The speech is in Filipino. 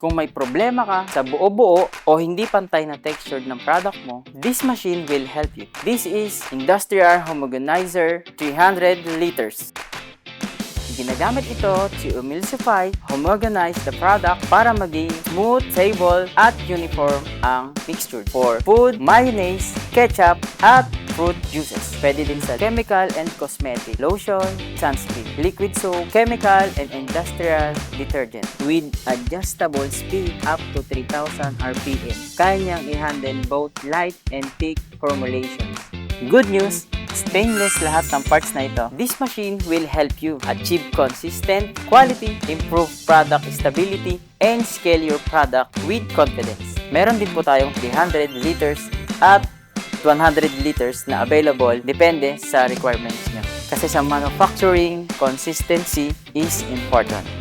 Kung may problema ka sa buo-buo o hindi pantay na textured ng product mo, this machine will help you. This is Industrial Homogenizer 300 liters. Ginagamit ito to emulsify, homogenize the product para maging smooth, stable, at uniform ang mixture for food, mayonnaise, ketchup, at fruit juices. Pwede din sa chemical and cosmetic, lotion, sunscreen, liquid soap, chemical and industrial detergent with adjustable speed up to 3,000 RPM. Kaya niyang i-handle both light and thick formulations. Good news! Stainless lahat ng parts na ito. This machine will help you achieve consistent quality, improve product stability, and scale your product with confidence. Meron din po tayong 300 liters at 100 liters na available depende sa requirements nyo. Kasi sa manufacturing, consistency is important.